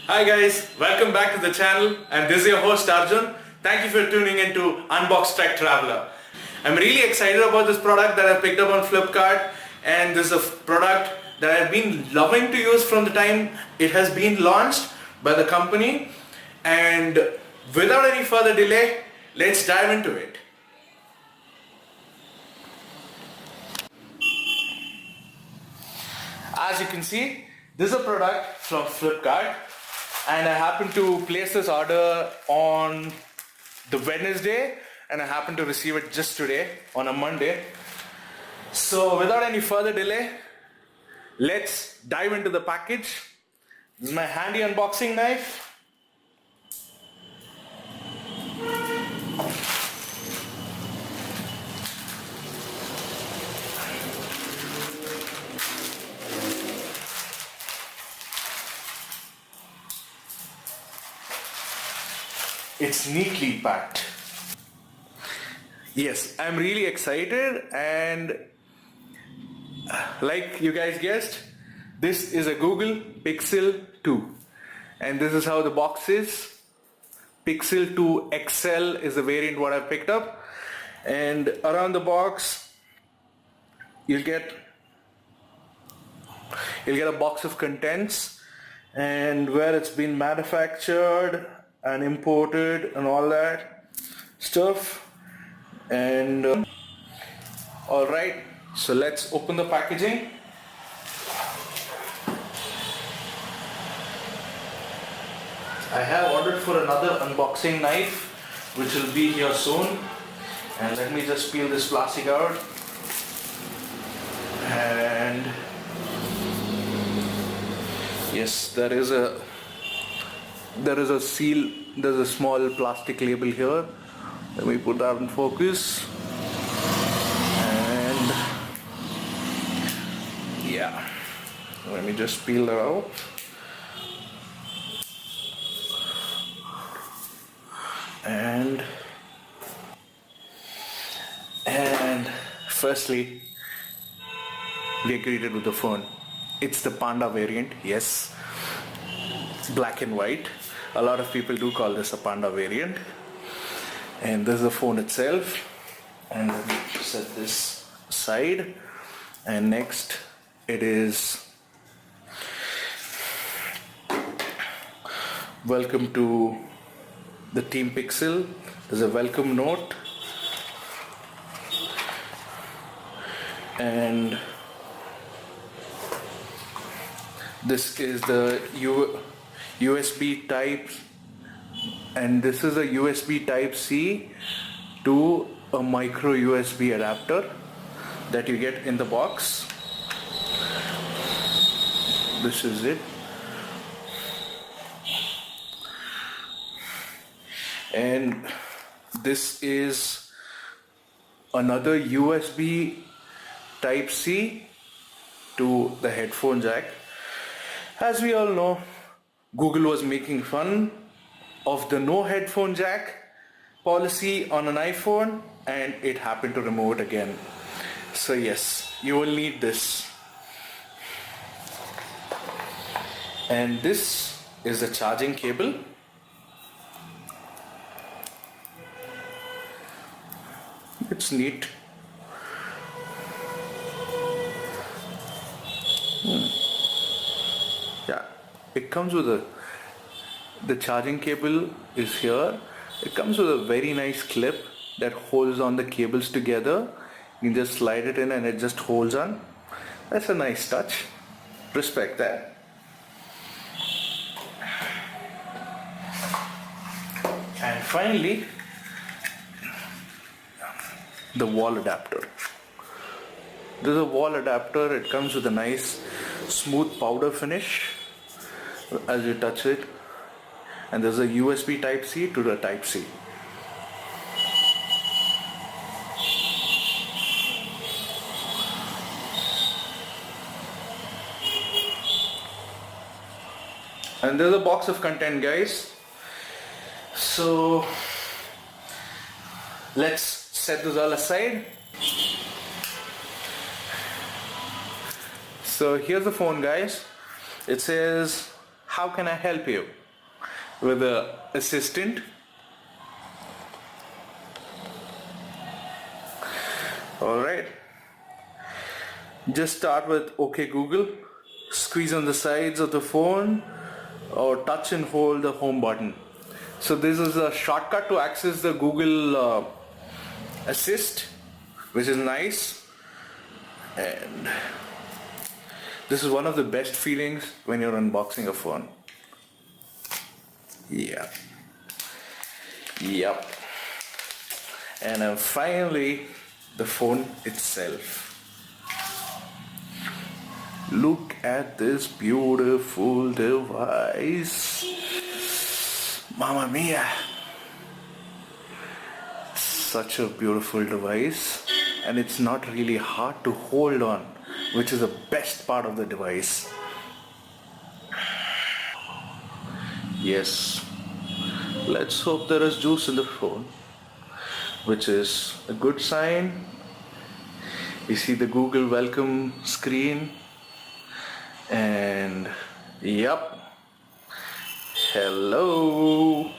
Hi guys, welcome back to the channel and this is your host Arjun. Thank you for tuning in to Unbox Tech Traveler. I'm really excited about this product that I picked up on Flipkart, and this is a product that I've been loving to use from the time it has been launched by the company. And without any further delay, let's dive into it. As you can see, this is a product from Flipkart, and I happened to place this order on the Wednesday and I happened to receive it just today on a Monday. So without any further delay, let's dive into the package. This is my handy unboxing knife. It's neatly packed. Yes, I'm really excited, and like you guys guessed, this is a Google Pixel 2 and this is how the box is. Pixel 2 XL is the variant what I picked up, and around the box you'll get a box of contents and where it's been manufactured and imported and all that stuff. And all right, so let's open the packaging. I have ordered for another unboxing knife which will be here soon, and let me just peel this plastic out. And yes, there is a seal, there's a small plastic label here. Let me put that in focus. And yeah, let me just peel that out. And firstly, we are greeted with the phone. It's the Panda variant, yes. It's black and white. A lot of people do call this a Panda variant. And this is the phone itself. And let me set this aside. And next it is welcome to the Team Pixel. There's a welcome note. And this is the USB type, and this is a USB type C to a micro USB adapter that you get in the box. This is it. And this is another USB type C to the headphone jack. As we all know, Google was making fun of the no headphone jack policy on an iPhone, and it happened to remove it again. So yes, you will need this. And this is the charging cable. It's neat. Yeah, it comes with the charging cable is here. It comes with a very nice clip that holds on the cables together. You can just slide it in and it just holds on. That's a nice touch. Respect that. And finally, the wall adapter. This is a wall adapter. It comes with a nice smooth powder finish as you touch it, and there's a USB type C to the type C. And there's a box of content, guys. So let's set this all aside. So here's the phone, guys. It says How can I help you? With the assistant. Alright. Just start with OK Google. Squeeze on the sides of the phone or touch and hold the home button. So this is a shortcut to access the Google Assist, which is nice. And this is one of the best feelings when you're unboxing a phone. Yeah. Yep. And finally, the phone itself. Look at this beautiful device. Mamma mia. Such a beautiful device. And it's not really hard to hold on, which is the best part of the device. Yes. Let's hope there is juice in the phone, which is a good sign. You see the Google welcome screen, and yep, hello.